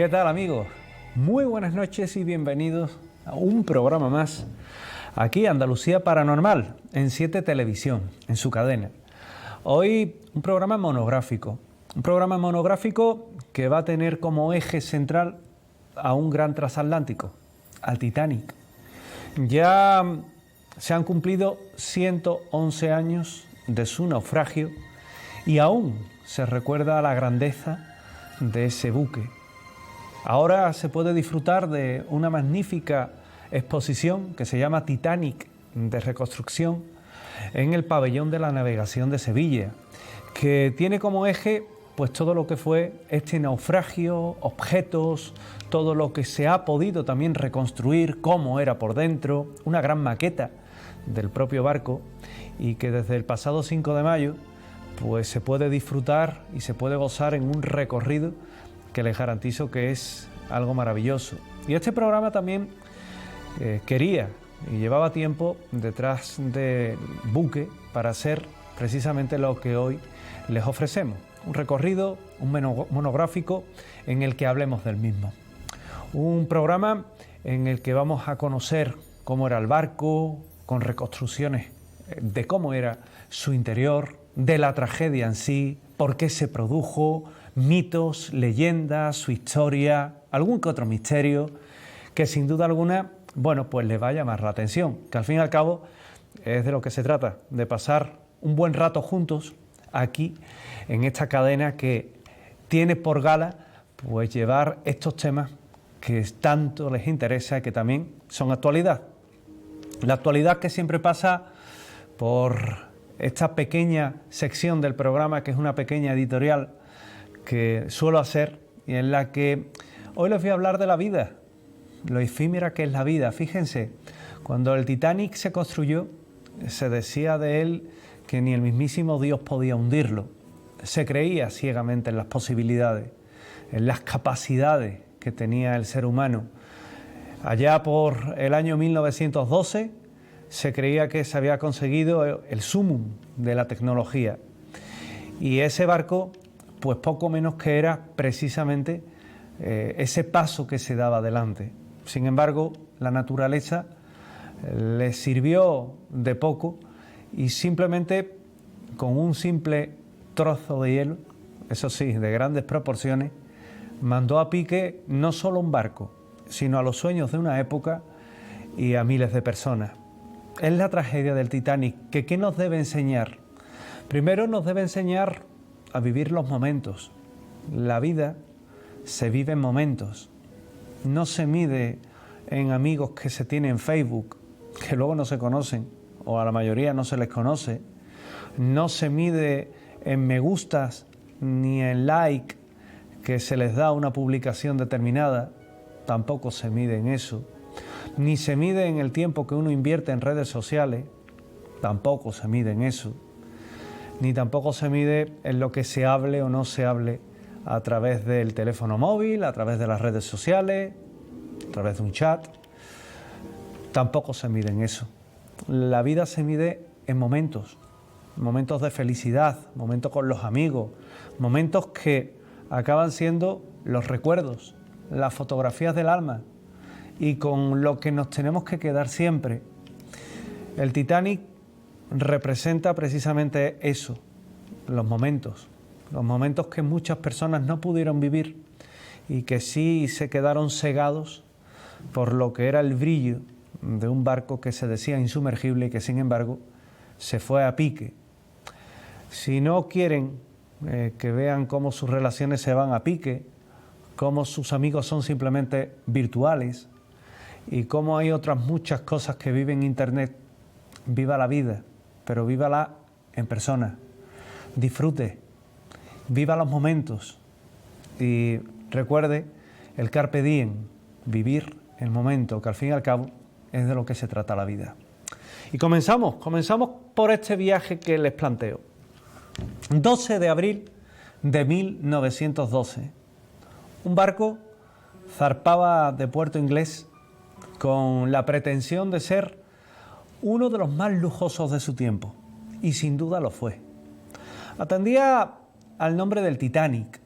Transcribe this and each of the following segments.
¿Qué tal, amigos? Muy buenas noches y bienvenidos a un programa más aquí, Andalucía Paranormal, en 7 Televisión, en su cadena. Hoy un programa monográfico que va a tener como eje central a un gran transatlántico, al Titanic. Ya se han cumplido 111 años de su naufragio y aún se recuerda la grandeza de ese buque. Ahora se puede disfrutar de una magnífica exposición que se llama Titanic de reconstrucción en el pabellón de la navegación de Sevilla, que tiene como eje pues todo lo que fue este naufragio, objetos, todo lo que se ha podido también reconstruir, cómo era por dentro, una gran maqueta del propio barco, y que desde el pasado 5 de mayo pues se puede disfrutar y se puede gozar en un recorrido que les garantizo que es algo maravilloso. Y este programa también quería y llevaba tiempo detrás del buque para hacer precisamente lo que hoy les ofrecemos. Un recorrido, un monográfico en el que hablemos del mismo. Un programa en el que vamos a conocer cómo era el barco, con reconstrucciones de cómo era su interior, de la tragedia en sí, por qué se produjo, mitos, leyendas, su historia, algún que otro misterio que sin duda alguna, bueno, pues les va a llamar la atención, que al fin y al cabo es de lo que se trata, de pasar un buen rato juntos aquí en esta cadena que tiene por gala pues llevar estos temas que tanto les interesa y que también son actualidad. La actualidad que siempre pasa por esta pequeña sección del programa, que es una pequeña editorial que suelo hacer y en la que hoy les voy a hablar de la vida, lo efímera que es la vida. Fíjense, cuando el Titanic se construyó, se decía de él que ni el mismísimo Dios podía hundirlo. Se creía ciegamente en las posibilidades, en las capacidades que tenía el ser humano. Allá por el año 1912 se creía que se había conseguido el sumum de la tecnología. Y ese barco, pues poco menos que era precisamente ese paso que se daba adelante. Sin embargo, la naturaleza le sirvió de poco y simplemente con un simple trozo de hielo, eso sí, de grandes proporciones, mandó a pique no solo un barco, sino a los sueños de una época y a miles de personas. Es la tragedia del Titanic, que ¿qué nos debe enseñar? Primero nos debe enseñar a vivir los momentos. La vida se vive en momentos. No se mide en amigos que se tienen en Facebook, que luego no se conocen, o a la mayoría no se les conoce. No se mide en me gustas ni en like que se les da a una publicación determinada. Tampoco se mide en eso. Ni se mide en el tiempo que uno invierte en redes sociales. Tampoco se mide en eso. Ni tampoco se mide en lo que se hable o no se hable a través del teléfono móvil, a través de las redes sociales, a través de un chat. Tampoco se mide en eso. La vida se mide en momentos de felicidad, momentos con los amigos, momentos que acaban siendo los recuerdos, las fotografías del alma y con lo que nos tenemos que quedar siempre. El Titanic representa precisamente eso, los momentos que muchas personas no pudieron vivir y que sí se quedaron cegados por lo que era el brillo de un barco que se decía insumergible y que sin embargo se fue a pique. Si no quieren que vean cómo sus relaciones se van a pique, cómo sus amigos son simplemente virtuales y cómo hay otras muchas cosas que viven en Internet, viva la vida, pero vívala en persona. Disfrute, viva los momentos y recuerde el carpe diem, vivir el momento, que al fin y al cabo es de lo que se trata la vida. Y comenzamos por este viaje que les planteo. 12 de abril de 1912. Un barco zarpaba de Puerto Inglés con la pretensión de ser uno de los más lujosos de su tiempo, y sin duda lo fue. Atendía al nombre del Titanic,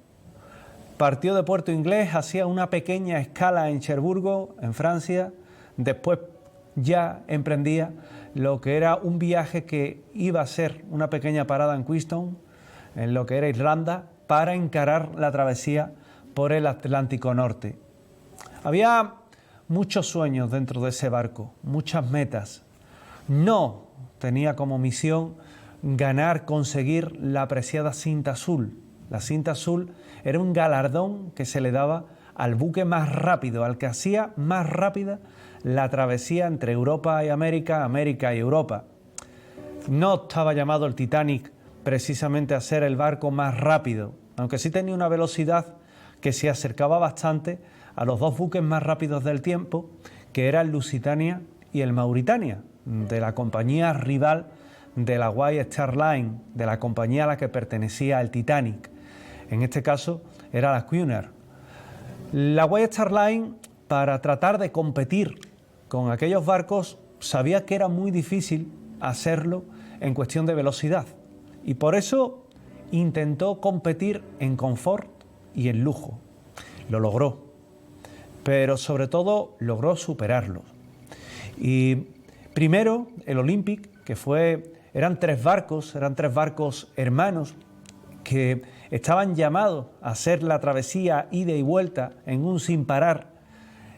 partió de Puerto Inglés, hacía una pequeña escala en Cherburgo, en Francia, después ya emprendía lo que era un viaje que iba a ser una pequeña parada en Queenstown, en lo que era Irlanda, para encarar la travesía por el Atlántico Norte. Había muchos sueños dentro de ese barco, muchas metas. No tenía como misión ganar, conseguir la apreciada cinta azul. La cinta azul era un galardón que se le daba al buque más rápido, al que hacía más rápida la travesía entre Europa y América, América y Europa. No estaba llamado el Titanic precisamente a ser el barco más rápido, aunque sí tenía una velocidad que se acercaba bastante a los dos buques más rápidos del tiempo, que eran el Lusitania y el Mauritania, de la compañía rival de la White Star Line, de la compañía a la que pertenecía el Titanic. En este caso era la Cunard. La White Star Line, para tratar de competir con aquellos barcos, sabía que era muy difícil hacerlo en cuestión de velocidad, y por eso intentó competir en confort y en lujo. Lo logró, pero sobre todo logró superarlo. Y primero el Olympic, que eran tres barcos hermanos que estaban llamados a hacer la travesía ida y vuelta en un sin parar,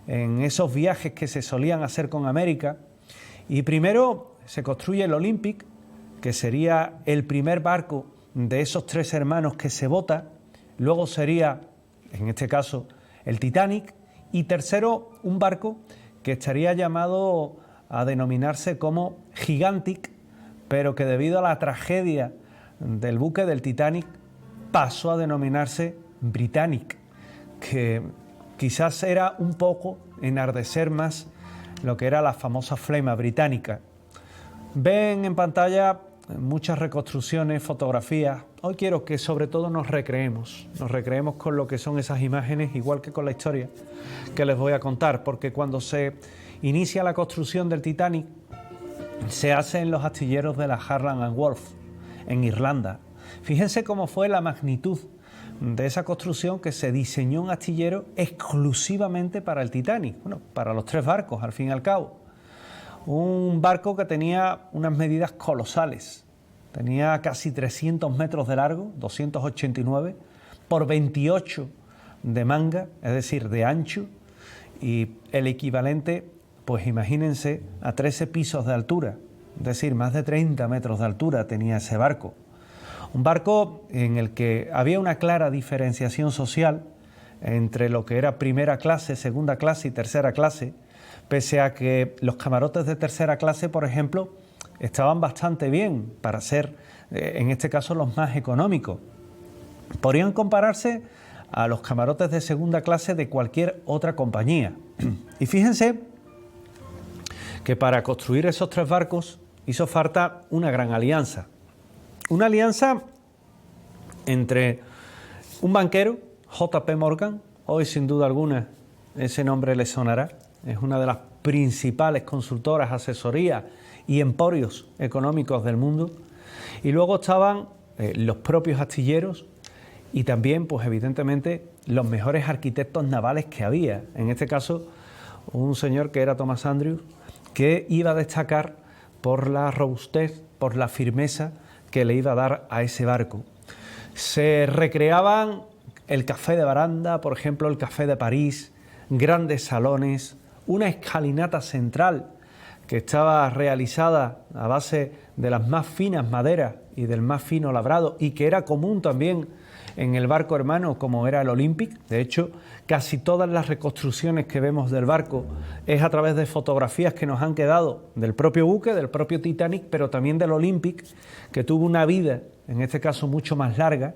en esos viajes que se solían hacer con América. Y primero se construye el Olympic, que sería el primer barco de esos tres hermanos que se bota. Luego sería, en este caso, el Titanic. Y tercero, un barco que estaría llamado a denominarse como Gigantic, pero que debido a la tragedia del buque del Titanic pasó a denominarse Britannic, que quizás era un poco enardecer más lo que era la famosa flema británica. Ven en pantalla muchas reconstrucciones, fotografías. Hoy quiero que sobre todo nos recreemos con lo que son esas imágenes, igual que con la historia que les voy a contar, porque cuando se inicia la construcción del Titanic se hace en los astilleros de la Harland and Wolff, en Irlanda. Fíjense cómo fue la magnitud de esa construcción, que se diseñó un astillero exclusivamente para el Titanic, bueno, para los tres barcos al fin y al cabo. Un barco que tenía unas medidas colosales, tenía casi 300 metros de largo, 289, por 28 de manga, es decir, de ancho, y el equivalente, pues imagínense, a 13 pisos de altura, es decir, más de 30 metros de altura tenía ese barco. Un barco en el que había una clara diferenciación social entre lo que era primera clase, segunda clase y tercera clase, pese a que los camarotes de tercera clase, por ejemplo, estaban bastante bien para ser, en este caso, los más económicos. Podrían compararse a los camarotes de segunda clase de cualquier otra compañía. Y fíjense que para construir esos tres barcos hizo falta una gran alianza. Una alianza entre un banquero, J.P. Morgan, hoy sin duda alguna ese nombre le sonará, es una de las principales consultoras, asesorías y emporios económicos del mundo, y luego estaban los propios astilleros y también, pues evidentemente, los mejores arquitectos navales que había, en este caso un señor que era Thomas Andrews, que iba a destacar por la robustez, por la firmeza que le iba a dar a ese barco. Se recreaban el café de baranda, por ejemplo, el café de París, grandes salones, una escalinata central que estaba realizada a base de las más finas maderas y del más fino labrado, y que era común también en el barco hermano como era el Olympic. De hecho, casi todas las reconstrucciones que vemos del barco es a través de fotografías que nos han quedado del propio buque, del propio Titanic, pero también del Olympic, que tuvo una vida, en este caso mucho más larga,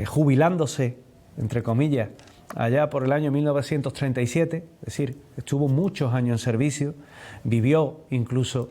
jubilándose, entre comillas, allá por el año 1937, es decir, estuvo muchos años en servicio, vivió incluso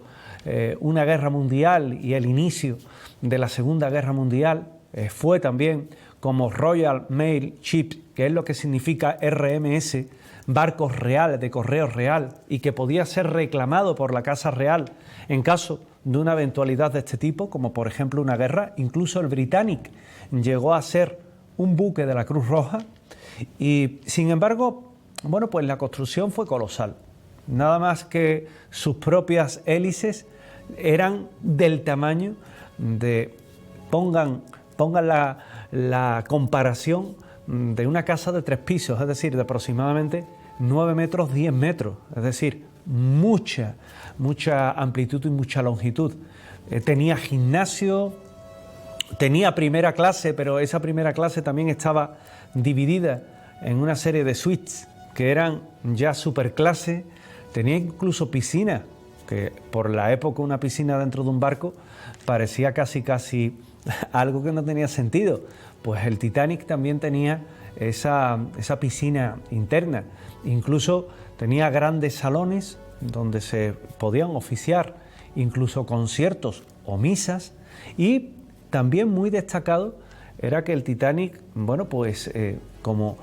una guerra mundial y el inicio de la Segunda Guerra Mundial, fue también como Royal Mail Ship, que es lo que significa RMS, barcos reales, de correo real, y que podía ser reclamado por la Casa Real en caso de una eventualidad de este tipo, como por ejemplo una guerra. Incluso el Britannic llegó a ser un buque de la Cruz Roja, Y sin embargo, bueno, pues la construcción fue colosal. Nada más que sus propias hélices eran del tamaño de, pongan la comparación de una casa de 3 pisos, es decir, de aproximadamente 9 metros, 10 metros, es decir, mucha amplitud y mucha longitud. Tenía gimnasio, tenía primera clase, pero esa primera clase también estaba dividida en una serie de suites que eran ya superclase. Tenía incluso piscina, que por la época una piscina dentro de un barco parecía casi algo que no tenía sentido. Pues el Titanic también tenía esa piscina interna. Incluso tenía grandes salones donde se podían oficiar incluso conciertos o misas, y también muy destacado era que el Titanic, bueno, pues como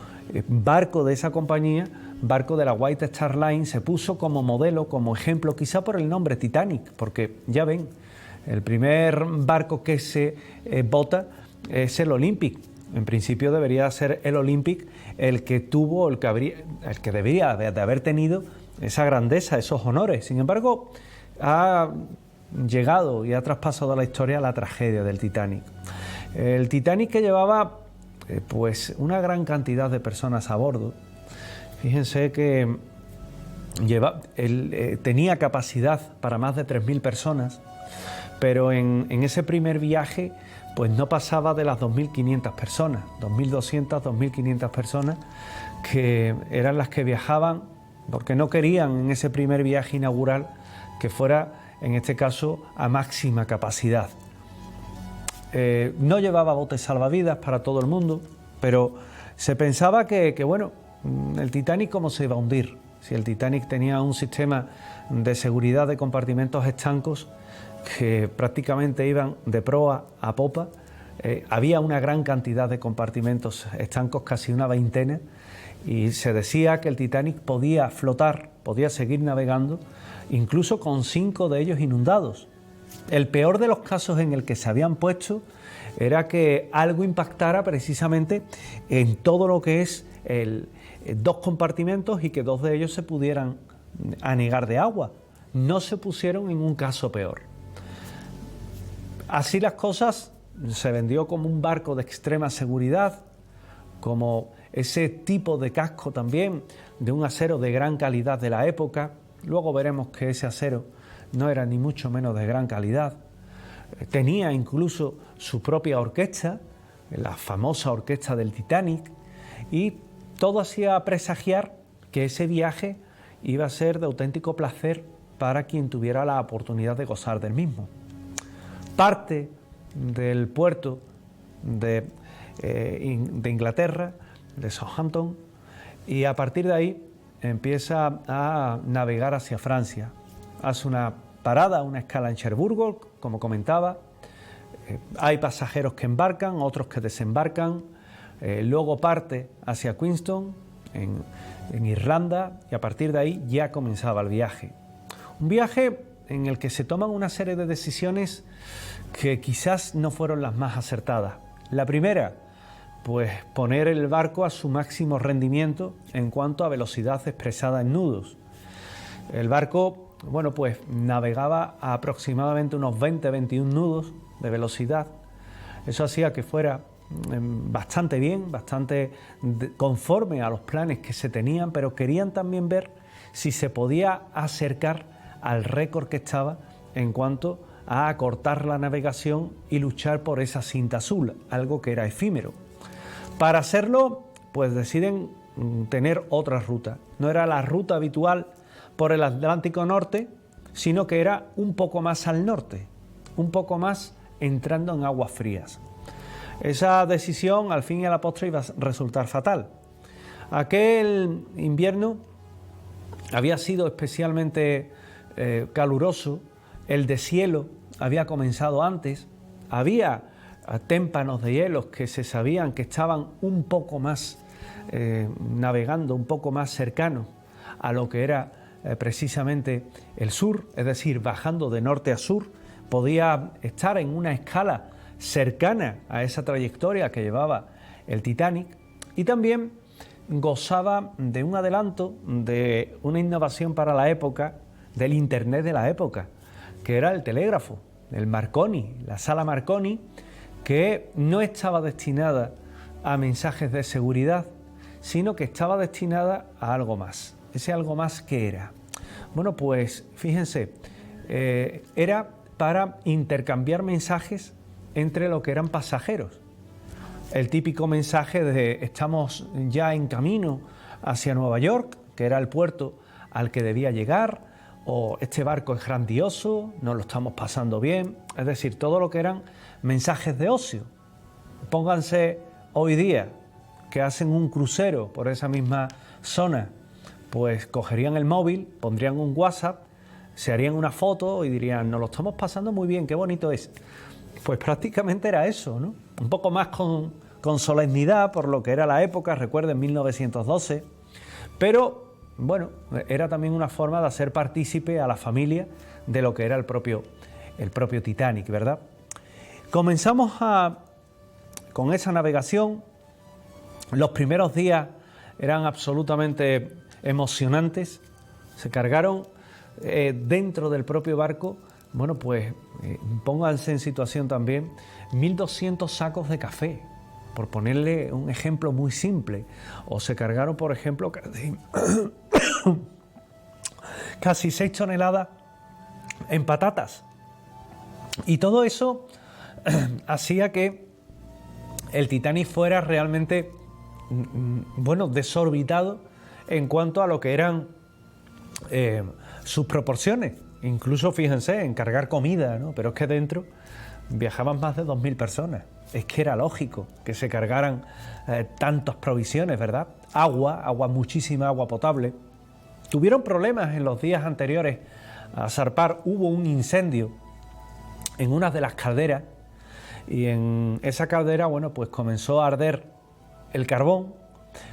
barco de esa compañía, barco de la White Star Line, se puso como modelo, como ejemplo, quizá por el nombre Titanic, porque ya ven, el primer barco que se bota es el Olympic. En principio debería ser el Olympic el que debería de haber tenido esa grandeza, esos honores. Sin embargo, ha llegado y ha traspasado a la historia la tragedia del Titanic. El Titanic, que llevaba pues una gran cantidad de personas a bordo. Fíjense que tenía capacidad para más de 3.000 personas, pero en ese primer viaje pues no pasaba de las 2.500 personas, 2.200, 2.500 personas, que eran las que viajaban, porque no querían en ese primer viaje inaugural que fuera, en este caso, a máxima capacidad. No llevaba botes salvavidas para todo el mundo, pero se pensaba que bueno, el Titanic, ¿cómo se iba a hundir? Si el Titanic tenía un sistema de seguridad de compartimentos estancos que prácticamente iban de proa a popa, había una gran cantidad de compartimentos estancos, casi una veintena, y se decía que el Titanic podía flotar, podía seguir navegando, incluso con 5 de ellos inundados. El peor de los casos en el que se habían puesto era que algo impactara precisamente en todo lo que es 2 compartimentos y que 2 de ellos se pudieran anegar de agua. No se pusieron en un caso peor. Así las cosas, se vendió como un barco de extrema seguridad, como ese tipo de casco también de un acero de gran calidad de la época. Luego veremos que ese acero no era ni mucho menos de gran calidad. Tenía incluso su propia orquesta, la famosa orquesta del Titanic, y todo hacía presagiar que ese viaje iba a ser de auténtico placer para quien tuviera la oportunidad de gozar del mismo. Parte del puerto de Inglaterra, de Southampton, y a partir de ahí empieza a navegar hacia Francia. Hace una parada, una escala en Cherburgo, como comentaba. Hay pasajeros que embarcan, otros que desembarcan. Luego parte hacia Queenstown, en Irlanda, y a partir de ahí ya comenzaba el viaje. Un viaje en el que se toman una serie de decisiones que quizás no fueron las más acertadas. La primera, pues poner el barco a su máximo rendimiento en cuanto a velocidad expresada en nudos. El barco, bueno, pues navegaba a aproximadamente unos 20-21 nudos de velocidad. Eso hacía que fuera bastante bien, bastante conforme a los planes que se tenían, pero querían también ver si se podía acercar al récord que estaba en cuanto a acortar la navegación y luchar por esa cinta azul, algo que era efímero. Para hacerlo, pues deciden tener otra ruta. No era la ruta habitual por el Atlántico Norte, sino que era un poco más al norte, un poco más entrando en aguas frías. Esa decisión, al fin y a la postre, iba a resultar fatal. Aquel invierno había sido especialmente caluroso, el deshielo había comenzado antes, había témpanos de hielos que se sabían que estaban un poco más navegando, un poco más cercanos a lo que era precisamente el sur, es decir, bajando de norte a sur, podía estar en una escala cercana a esa trayectoria que llevaba el Titanic. Y también gozaba de un adelanto, de una innovación para la época, del Internet de la época, que era el telégrafo, el Marconi, la sala Marconi, que no estaba destinada a mensajes de seguridad, sino que estaba destinada a algo más. ¿Ese algo más qué era? Bueno, pues fíjense, era para intercambiar mensajes entre lo que eran pasajeros. El típico mensaje de estamos ya en camino hacia Nueva York, que era el puerto al que debía llegar, o este barco es grandioso, nos lo estamos pasando bien, es decir, todo lo que eran mensajes de ocio. Pónganse hoy día que hacen un crucero por esa misma zona, pues cogerían el móvil, pondrían un WhatsApp, se harían una foto y dirían, nos lo estamos pasando muy bien, qué bonito es. Pues prácticamente era eso, ¿no? Un poco más con solemnidad por lo que era la época, recuerden 1912, pero bueno, era también una forma de hacer partícipe a la familia de lo que era el propio Titanic, ¿verdad? Comenzamos con esa navegación. Los primeros días eran absolutamente emocionantes. Se cargaron dentro del propio barco, bueno, pues pónganse en situación también, 1.200 sacos de café, por ponerle un ejemplo muy simple. O se cargaron, por ejemplo, casi 6 toneladas en patatas. Y todo eso hacía que el Titanic fuera realmente, bueno, desorbitado en cuanto a lo que eran sus proporciones. Incluso, fíjense, en cargar comida, ¿no? Pero es que dentro viajaban más de 2.000 personas. Es que era lógico que se cargaran tantas provisiones, ¿verdad? Agua, muchísima agua potable. Tuvieron problemas en los días anteriores a zarpar. Hubo un incendio en una de las calderas y en esa caldera, bueno, pues comenzó a arder el carbón.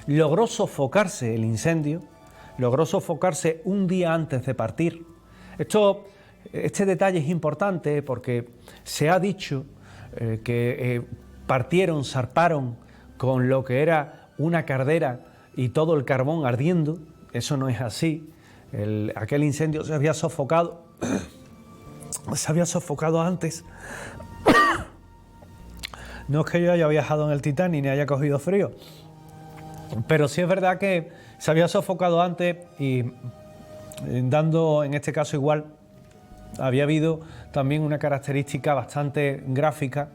Logró sofocarse el incendio, logró sofocarse un día antes de partir. Este detalle es importante porque se ha dicho que zarparon con lo que era una caldera y todo el carbón ardiendo. Eso no es así. Aquel incendio se había sofocado antes. No es que yo haya viajado en el Titanic ni haya cogido frío, pero sí es verdad que se había sofocado antes y dando, en este caso igual, había habido también una característica bastante gráfica,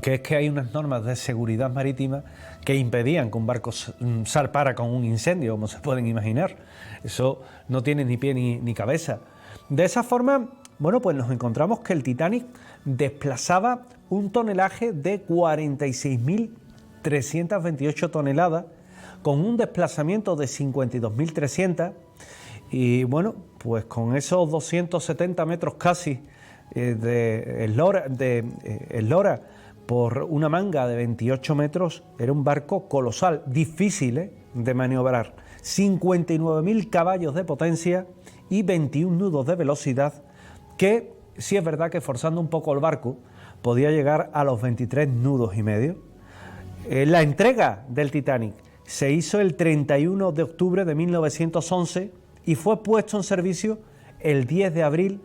que es que hay unas normas de seguridad marítima que impedían que un barco zarpara con un incendio, como se pueden imaginar. Eso no tiene ni pie ni cabeza. De esa forma, bueno, pues nos encontramos que el Titanic desplazaba un tonelaje de 46.328 toneladas, con un desplazamiento de 52.300, y bueno, pues con esos 270 metros casi de eslora por una manga de 28 metros, era un barco colosal, difícil de maniobrar. 59.000 caballos de potencia y 21 nudos de velocidad, que sí es verdad que forzando un poco el barco podía llegar a los 23 nudos y medio. La entrega del Titanic se hizo el 31 de octubre de 1911 y fue puesto en servicio el 10 de abril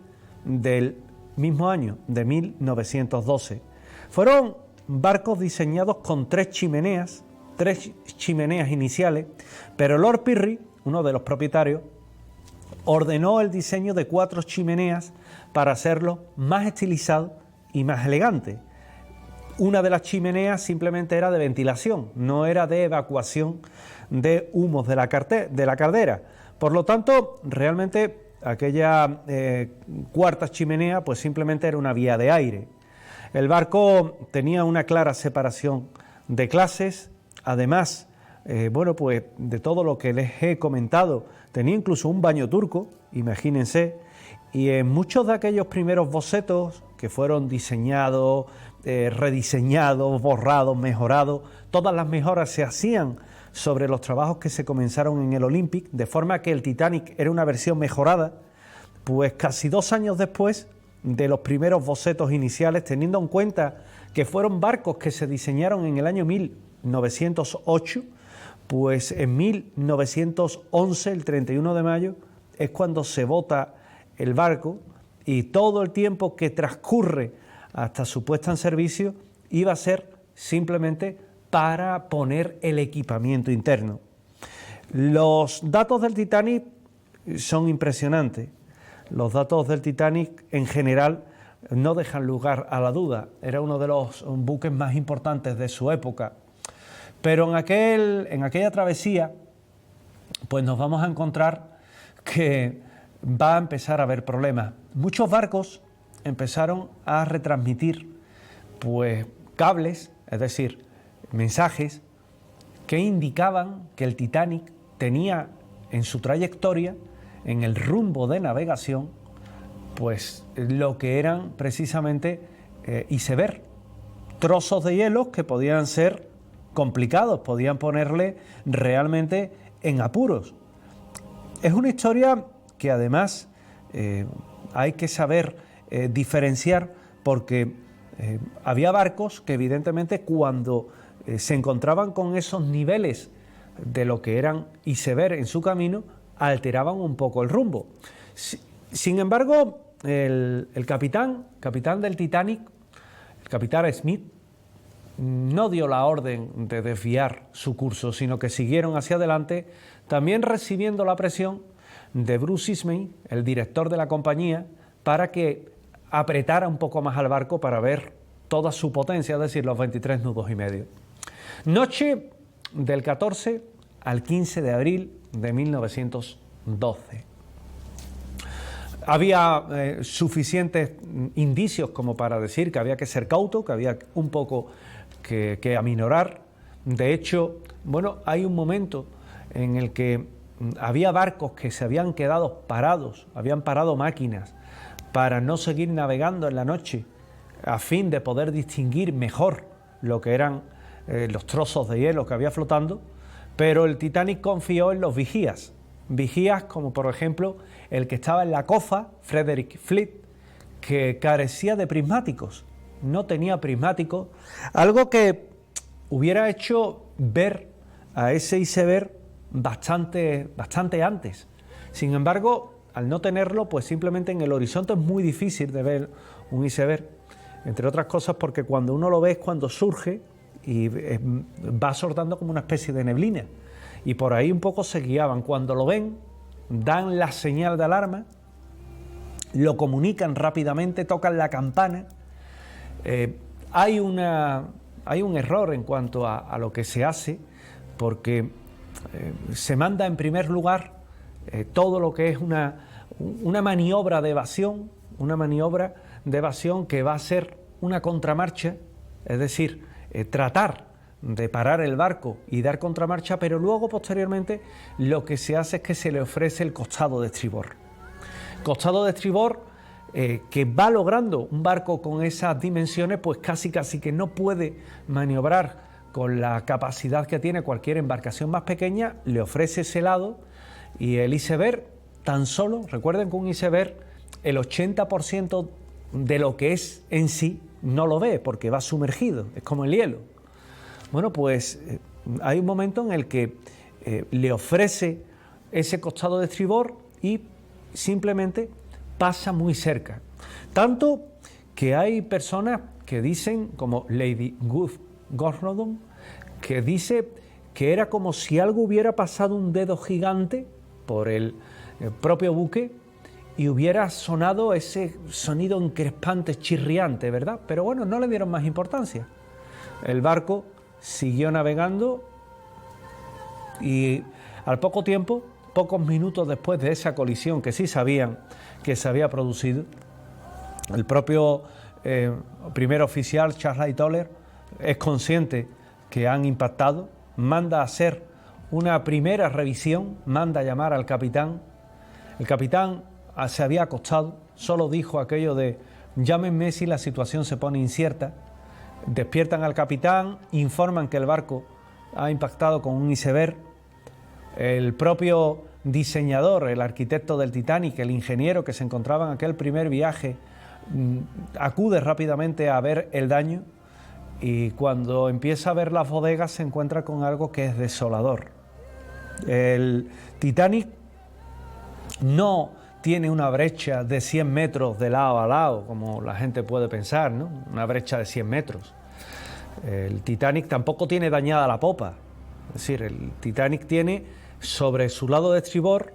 del mismo año, de 1912. Fueron barcos diseñados con tres chimeneas iniciales, pero Lord Pirrie, uno de los propietarios, ordenó el diseño de 4 chimeneas para hacerlo más estilizado y más elegante. Una de las chimeneas simplemente era de ventilación, no era de evacuación de humos de la caldera. Por lo tanto, realmente aquella cuarta chimenea pues simplemente era una vía de aire. El barco tenía una clara separación de clases, además, bueno, pues de todo lo que les he comentado, tenía incluso un baño turco, imagínense, y en muchos de aquellos primeros bocetos que fueron diseñados, rediseñados, borrados, mejorados, todas las mejoras se hacían sobre los trabajos que se comenzaron en el Olympic, de forma que el Titanic era una versión mejorada, pues casi 2 años después de los primeros bocetos iniciales, teniendo en cuenta que fueron barcos que se diseñaron en el año 1908, Pues en 1911, el 31 de mayo, es cuando se bota el barco, y todo el tiempo que transcurre hasta su puesta en servicio iba a ser simplemente para poner el equipamiento interno. Los datos del Titanic son impresionantes. Los datos del Titanic en general no dejan lugar a la duda. Era uno de los buques más importantes de su época. Pero en aquella travesía, pues nos vamos a encontrar que va a empezar a haber problemas. Muchos barcos empezaron a retransmitir pues cables, es decir, mensajes que indicaban que el Titanic tenía en su trayectoria, en el rumbo de navegación, pues lo que eran precisamente iceberg, trozos de hielo que podían ser complicados, podían ponerle realmente en apuros. Es una historia que además hay que saber diferenciar, porque había barcos que evidentemente cuando se encontraban con esos niveles de lo que eran iceberg en su camino, alteraban un poco el rumbo. Sin embargo, el capitán del Titanic, el capitán Smith, no dio la orden de desviar su curso, sino que siguieron hacia adelante, también recibiendo la presión de Bruce Ismay, el director de la compañía, para que apretara un poco más al barco para ver toda su potencia, es decir, los 23 nudos y medio. Noche del 14 al 15 de abril de 1912. Había suficientes indicios como para decir que había que ser cauto, que había un poco que aminorar. De hecho, bueno, hay un momento en el que había barcos que se habían quedado parados, habían parado máquinas para no seguir navegando en la noche, a fin de poder distinguir mejor lo que eran los trozos de hielo que había flotando, pero el Titanic confió en los vigías como por ejemplo el que estaba en la cofa, Frederick Fleet, que carecía de prismáticos, no tenía prismáticos, algo que hubiera hecho ver a ese iceberg bastante antes. Sin embargo, al no tenerlo, pues simplemente en el horizonte es muy difícil de ver un iceberg, entre otras cosas porque cuando uno lo ve es cuando surge y va soltando como una especie de neblina, y por ahí un poco se guiaban. Cuando lo ven, dan la señal de alarma, lo comunican rápidamente, tocan la campana. Hay un error en cuanto a lo que se hace, porque se manda en primer lugar todo lo que es una maniobra de evasión, que va a ser una contramarcha, es decir, tratar de parar el barco y dar contramarcha, pero luego posteriormente lo que se hace es que se le ofrece el costado de estribor. Costado de estribor que va logrando un barco con esas dimensiones, pues casi que no puede maniobrar con la capacidad que tiene cualquier embarcación más pequeña, le ofrece ese lado, y el iceberg tan solo, recuerden que un iceberg, el 80% de lo que es en sí no lo ve porque va sumergido, es como el hielo. Bueno, pues hay un momento en el que le ofrece ese costado de estribor y simplemente pasa muy cerca. Tanto que hay personas que dicen, como Lady Gordon, que dice que era como si algo hubiera pasado un dedo gigante por el propio buque y hubiera sonado ese sonido encrespante, chirriante, ¿verdad? Pero bueno, no le dieron más importancia. El barco siguió navegando y al poco tiempo, pocos minutos después de esa colisión que sí sabían que se había producido, el propio primer oficial, Charles Lightoller, es consciente que han impactado, manda a hacer una primera revisión, manda a llamar al capitán. El capitán se había acostado, solo dijo aquello de llámenme si la situación se pone incierta. Despiertan al capitán, informan que el barco ha impactado con un iceberg. El propio diseñador, el arquitecto del Titanic, el ingeniero que se encontraba en aquel primer viaje, acude rápidamente a ver el daño, y cuando empieza a ver las bodegas se encuentra con algo que es desolador. El Titanic no tiene una brecha de 100 metros de lado a lado, como la gente puede pensar, ¿no? Una brecha de 100 metros. El Titanic tampoco tiene dañada la popa. Es decir, el Titanic tiene sobre su lado de estribor,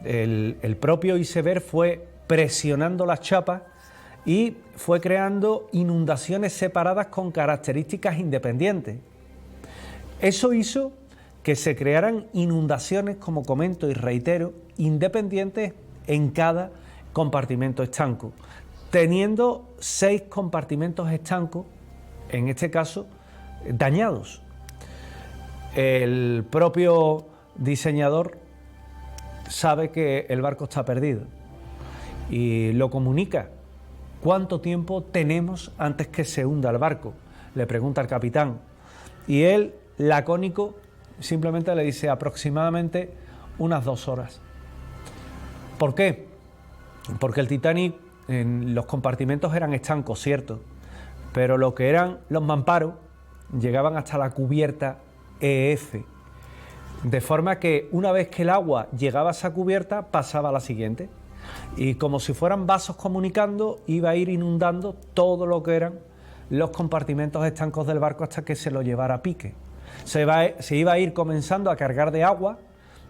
el propio iceberg fue presionando las chapas y fue creando inundaciones separadas con características independientes. Eso hizo que se crearan inundaciones, como comento y reitero, independientes en cada compartimento estanco, teniendo 6 compartimentos estancos, en este caso, dañados. El propio diseñador sabe que el barco está perdido y lo comunica. ¿Cuánto tiempo tenemos antes que se hunda el barco?, le pregunta al capitán. Y él, lacónico, simplemente le dice aproximadamente unas 2 horas. ¿Por qué? Porque el Titanic, en los compartimentos eran estancos, cierto, pero lo que eran los mamparos llegaban hasta la cubierta EF, de forma que una vez que el agua llegaba a esa cubierta pasaba a la siguiente, y como si fueran vasos comunicando, iba a ir inundando todo lo que eran los compartimentos estancos del barco hasta que se lo llevara a pique. Se iba a ir comenzando a cargar de agua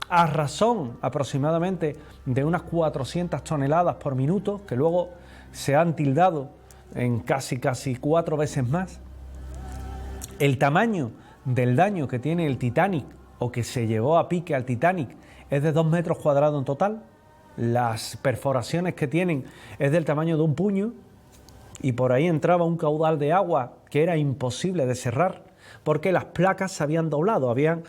a razón aproximadamente de unas 400 toneladas por minuto, que luego se han tildado en casi 4 veces más. El tamaño del daño que tiene el Titanic, o que se llevó a pique al Titanic, es de 2 metros cuadrados en total. Las perforaciones que tienen es del tamaño de un puño, y por ahí entraba un caudal de agua que era imposible de cerrar, porque las placas se habían doblado, habían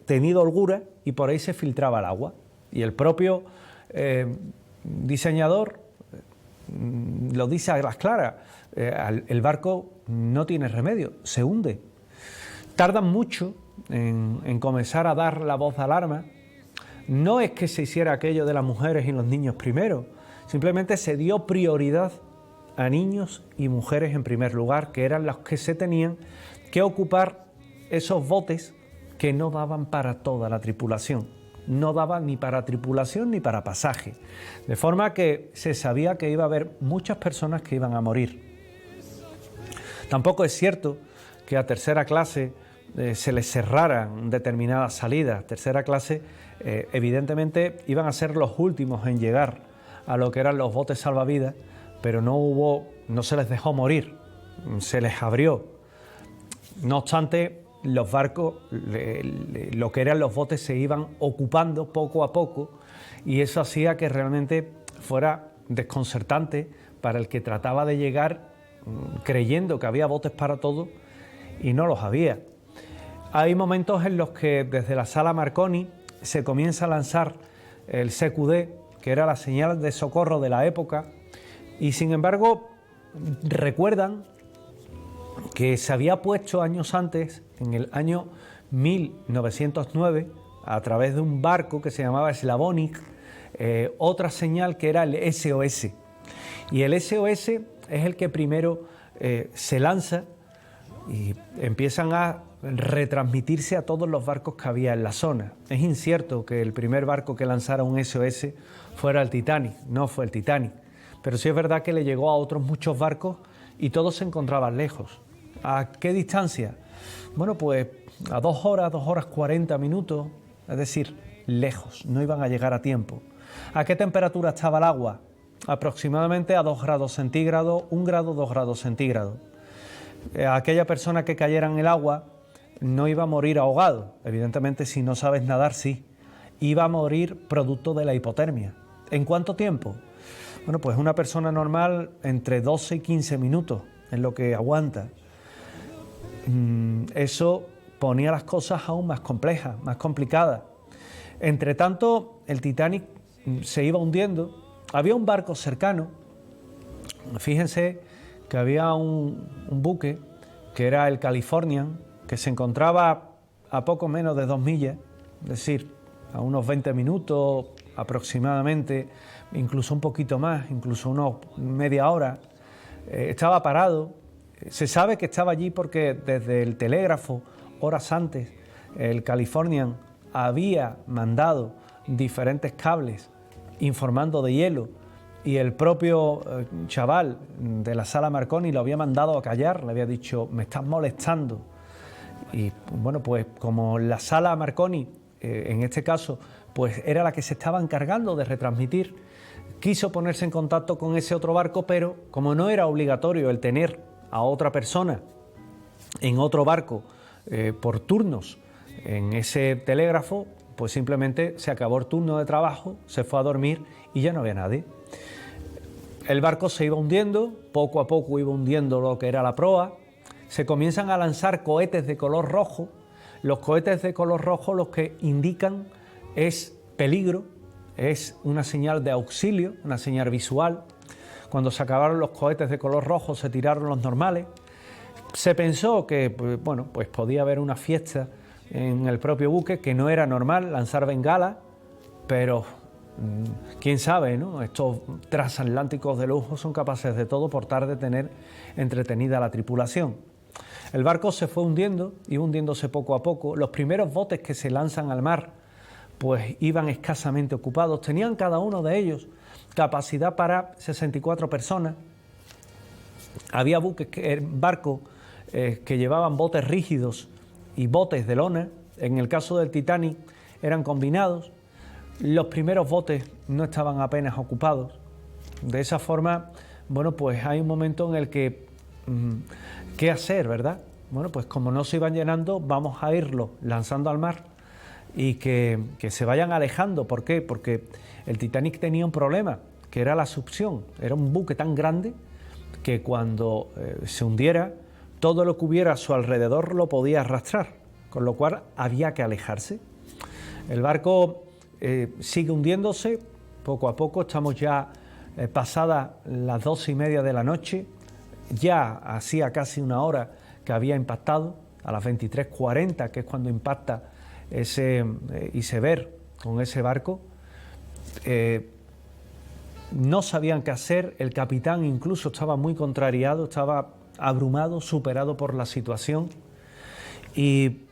tenido holgura y por ahí se filtraba el agua. Y el propio diseñador lo dice a las claras, el barco no tiene remedio, se hunde. Tardan mucho en comenzar a dar la voz de alarma. No es que se hiciera aquello de las mujeres y los niños primero, simplemente se dio prioridad a niños y mujeres en primer lugar, que eran los que se tenían que ocupar esos botes que no daban para toda la tripulación, no daban ni para tripulación ni para pasaje, de forma que se sabía que iba a haber muchas personas que iban a morir. Tampoco es cierto que a tercera clase se les cerraran determinadas salidas. Tercera clase evidentemente iban a ser los últimos en llegar a lo que eran los botes salvavidas, pero no se les dejó morir, se les abrió. No obstante, los barcos, lo que eran los botes, se iban ocupando poco a poco, y eso hacía que realmente fuera desconcertante para el que trataba de llegar creyendo que había botes para todo y no los había. Hay momentos en los que desde la sala Marconi se comienza a lanzar el CQD, que era la señal de socorro de la época, y sin embargo recuerdan que se había puesto años antes, en el año 1909, a través de un barco que se llamaba Slavonic, otra señal que era el SOS. Y el SOS es el que primero se lanza y empiezan a retransmitirse a todos los barcos que había en la zona. Es incierto que el primer barco que lanzara un SOS fuera el Titanic, no fue el Titanic, pero sí es verdad que le llegó a otros muchos barcos y todos se encontraban lejos. ¿A qué distancia? Bueno, pues a 2 horas 40 minutos, es decir, lejos, no iban a llegar a tiempo. ¿A qué temperatura estaba el agua? Aproximadamente a 2 grados centígrados, 1 grado, 2 grados centígrados. Aquella persona que cayera en el agua no iba a morir ahogado, evidentemente si no sabes nadar sí, iba a morir producto de la hipotermia. ¿En cuánto tiempo? Bueno, pues una persona normal entre 12 y 15 minutos es lo que aguanta. Eso ponía las cosas aún más complejas, más complicadas. Entre tanto, el Titanic se iba hundiendo. Había un barco cercano, fíjense que había un buque que era el Californian, que se encontraba a poco menos de 2 millas, es decir, a unos 20 minutos aproximadamente, incluso un poquito más, incluso unos media hora. Estaba parado. Se sabe que estaba allí porque desde el telégrafo, horas antes, el Californian había mandado diferentes cables informando de hielo y el propio chaval de la sala Marconi lo había mandado a callar, le había dicho, me estás molestando. Y bueno, pues como la sala Marconi, en este caso, pues era la que se estaba encargando de retransmitir, quiso ponerse en contacto con ese otro barco, pero como no era obligatorio el tener a otra persona en otro barco por turnos en ese telégrafo, pues simplemente se acabó el turno de trabajo, se fue a dormir y ya no había nadie. El barco se iba hundiendo, poco a poco iba hundiendo lo que era la proa, se comienzan a lanzar cohetes de color rojo. Los cohetes de color rojo lo que indican es peligro, es una señal de auxilio, una señal visual. Cuando se acabaron los cohetes de color rojo se tiraron los normales. Se pensó que bueno, pues podía haber una fiesta en el propio buque, que no era normal lanzar bengalas, pero quién sabe, ¿no? Estos transatlánticos de lujo son capaces de todo por tal de tener entretenida a la tripulación. El barco se fue hundiendo, iba hundiéndose poco a poco. Los primeros botes que se lanzan al mar pues iban escasamente ocupados. Tenían cada uno de ellos capacidad para 64 personas. Había barcos que llevaban botes rígidos y botes de lona. En el caso del Titanic eran combinados. Los primeros botes no estaban apenas ocupados. De esa forma, bueno, pues hay un momento en el que ¿qué hacer, verdad? Bueno, pues como no se iban llenando, vamos a irlos lanzando al mar y que se vayan alejando. ¿Por qué? Porque el Titanic tenía un problema, que era la succión. Era un buque tan grande que cuando se hundiera, todo lo que hubiera a su alrededor lo podía arrastrar, con lo cual había que alejarse. El barco sigue hundiéndose, poco a poco, estamos ya pasadas las 12:30 de la noche, ya hacía casi una hora que había impactado, a las 23:40, que es cuando impacta ese iceberg con ese barco. No sabían qué hacer, el capitán incluso estaba muy contrariado, estaba abrumado, superado por la situación, y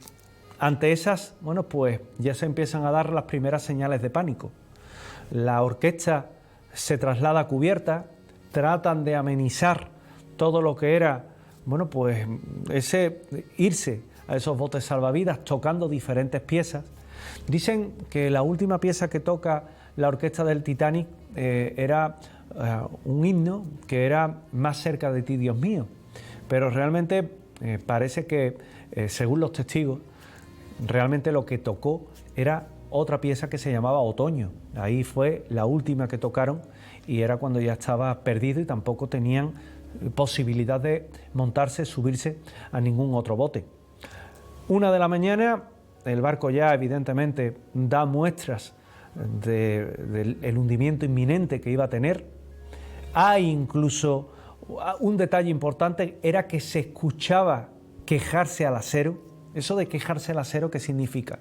ante esas, bueno, pues ya se empiezan a dar las primeras señales de pánico. La orquesta se traslada a cubierta, tratan de amenizar todo lo que era, bueno, pues irse a esos botes salvavidas tocando diferentes piezas. Dicen que la última pieza que toca la orquesta del Titanic era un himno que era Más cerca de ti, Dios mío, pero realmente parece que, según los testigos, realmente lo que tocó era otra pieza que se llamaba Otoño. Ahí fue la última que tocaron y era cuando ya estaba perdido y tampoco tenían posibilidad de montarse, subirse a ningún otro bote. 1 de la mañana, el barco ya evidentemente da muestras del hundimiento inminente que iba a tener. Hay incluso un detalle importante, era que se escuchaba quejarse al acero. Eso de quejarse al acero, ¿qué significa?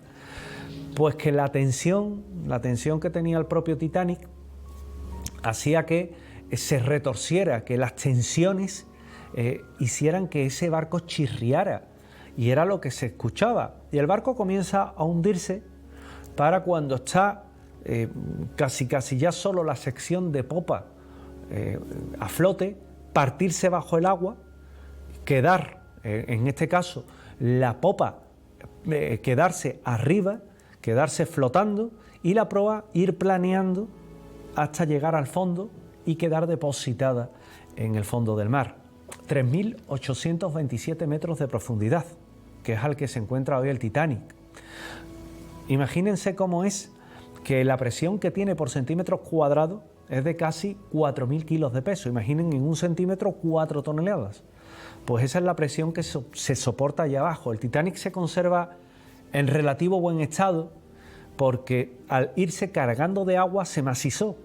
Pues que la tensión que tenía el propio Titanic hacía que se retorciera, que las tensiones hicieran que ese barco chirriara, y era lo que se escuchaba. Y el barco comienza a hundirse para cuando está casi ya solo la sección de popa a flote, partirse bajo el agua, quedar, en este caso, la popa quedarse arriba, quedarse flotando, y la proa ir planeando hasta llegar al fondo y quedar depositada en el fondo del mar. 3.827 metros de profundidad, que es al que se encuentra hoy el Titanic. Imagínense cómo es que la presión que tiene por centímetro cuadrado es de casi 4.000 kilos de peso. Imaginen en un centímetro 4 toneladas. Pues esa es la presión que se soporta allá abajo. El Titanic se conserva en relativo buen estado porque al irse cargando de agua se macizó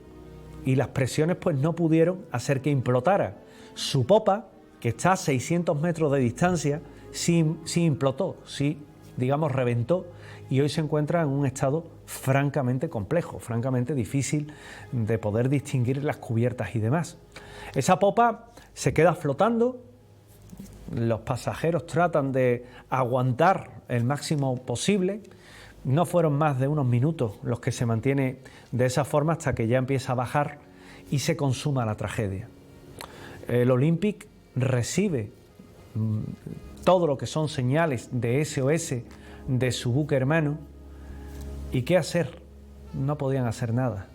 y las presiones pues no pudieron hacer que implotara. Su popa, que está a 600 metros de distancia, sí implotó, sí, digamos, reventó, y hoy se encuentra en un estado francamente complejo, francamente difícil de poder distinguir las cubiertas y demás. Esa popa se queda flotando, los pasajeros tratan de aguantar el máximo posible, No fueron más de unos minutos los que se mantiene de esa forma hasta que ya empieza a bajar y se consuma la tragedia. El Olympic recibe todo lo que son señales de SOS de su buque hermano. ¿Y qué hacer? No podían hacer nada.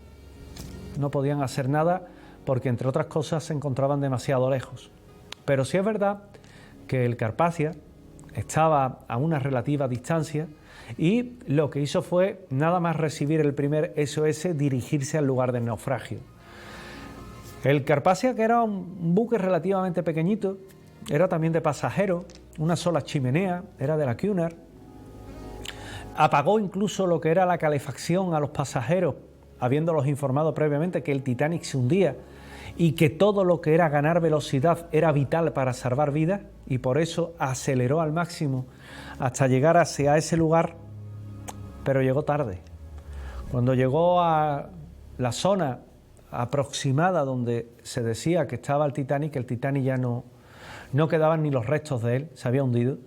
No podían hacer nada porque, entre otras cosas, se encontraban demasiado lejos. Pero sí es verdad que el Carpathia estaba a una relativa distancia y lo que hizo fue, nada más recibir el primer SOS, dirigirse al lugar del naufragio. El Carpathia, que era un buque relativamente pequeñito, era también de pasajeros, una sola chimenea, era de la Cunard, apagó incluso lo que era la calefacción a los pasajeros, habiéndolos informado previamente que el Titanic se hundía y que todo lo que era ganar velocidad era vital para salvar vidas, y por eso aceleró al máximo hasta llegar hacia ese lugar, pero llegó tarde. Cuando llegó a la zona aproximada donde se decía que estaba el Titanic ya no quedaban ni los restos de él, se había hundido,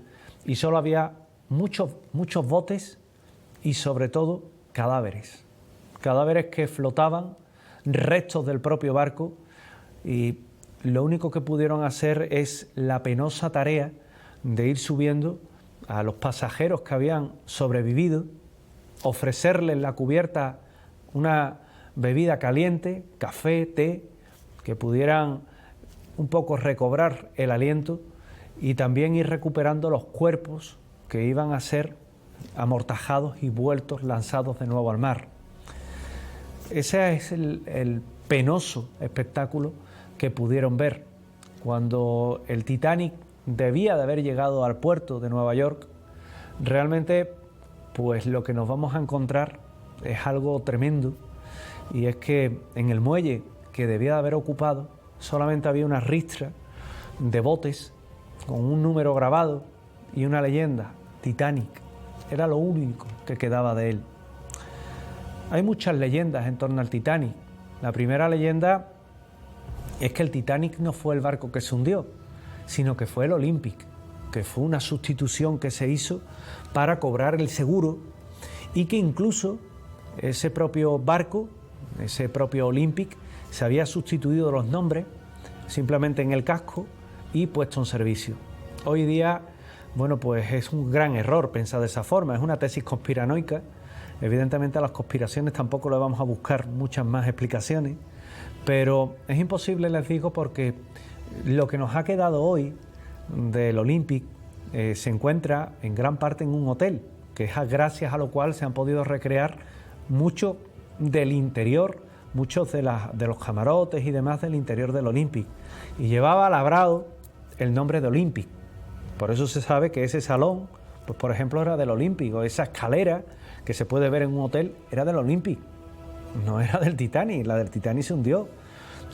y solo había muchos botes y sobre todo cadáveres que flotaban, restos del propio barco, y lo único que pudieron hacer es la penosa tarea de ir subiendo a los pasajeros que habían sobrevivido, ofrecerles en la cubierta una bebida caliente, café, té, que pudieran un poco recobrar el aliento, y también ir recuperando los cuerpos que iban a ser amortajados y vueltos, lanzados de nuevo al mar. Ese es el penoso espectáculo que pudieron ver cuando el Titanic debía de haber llegado al puerto de Nueva York. Realmente, pues lo que nos vamos a encontrar es algo tremendo, y es que en el muelle que debía de haber ocupado solamente había una ristra de botes con un número grabado y una leyenda: Titanic. Era lo único que quedaba de él. Hay muchas leyendas en torno al Titanic. La primera leyenda es que el Titanic no fue el barco que se hundió, sino que fue el Olympic, que fue una sustitución que se hizo para cobrar el seguro, y que incluso ese propio barco, ese propio Olympic, se había sustituido los nombres simplemente en el casco y puesto en servicio. Hoy día, bueno, pues es un gran error pensar de esa forma, es una tesis conspiranoica. Evidentemente a las conspiraciones tampoco le vamos a buscar muchas más explicaciones, pero es imposible, les digo, porque lo que nos ha quedado hoy del Olympic se encuentra en gran parte en un hotel, que es gracias a lo cual se han podido recrear mucho del interior, muchos de los camarotes y demás del interior del Olympic, y llevaba labrado el nombre de Olympic. Por eso se sabe que ese salón, pues por ejemplo, era del Olympic, o esa escalera que se puede ver en un hotel era del Olympic, no era del Titanic. La del Titanic se hundió.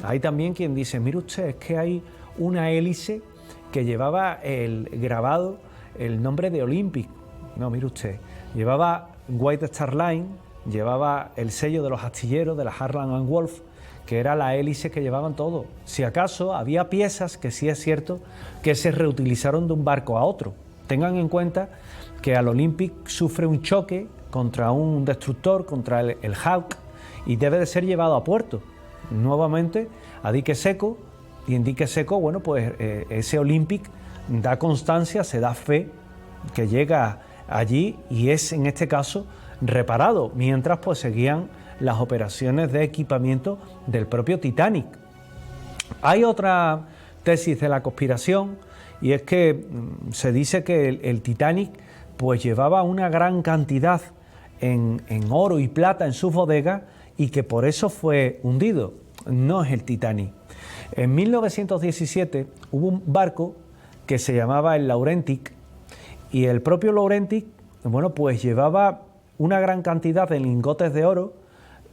Hay también quien dice: mire usted, es que hay una hélice que llevaba grabado el nombre de Olympic. No, mire usted, llevaba White Star Line, llevaba el sello de los astilleros de la Harland and Wolff, que era la hélice que llevaban todo. Si acaso había piezas que sí es cierto que se reutilizaron de un barco a otro. Tengan en cuenta que al Olympic sufre un choque contra un destructor, contra el Hawk, y debe de ser llevado a puerto, nuevamente a dique seco, y en dique seco, bueno, pues ese Olympic da constancia, se da fe que llega allí y es, en este caso, reparado, mientras pues seguían las operaciones de equipamiento del propio Titanic. Hay otra tesis de la conspiración, y es que se dice que el Titanic pues llevaba una gran cantidad en oro y plata en sus bodegas, y que por eso fue hundido. No es el Titanic. En 1917 hubo un barco que se llamaba el Laurentic, y el propio Laurentic, bueno, pues llevaba una gran cantidad de lingotes de oro,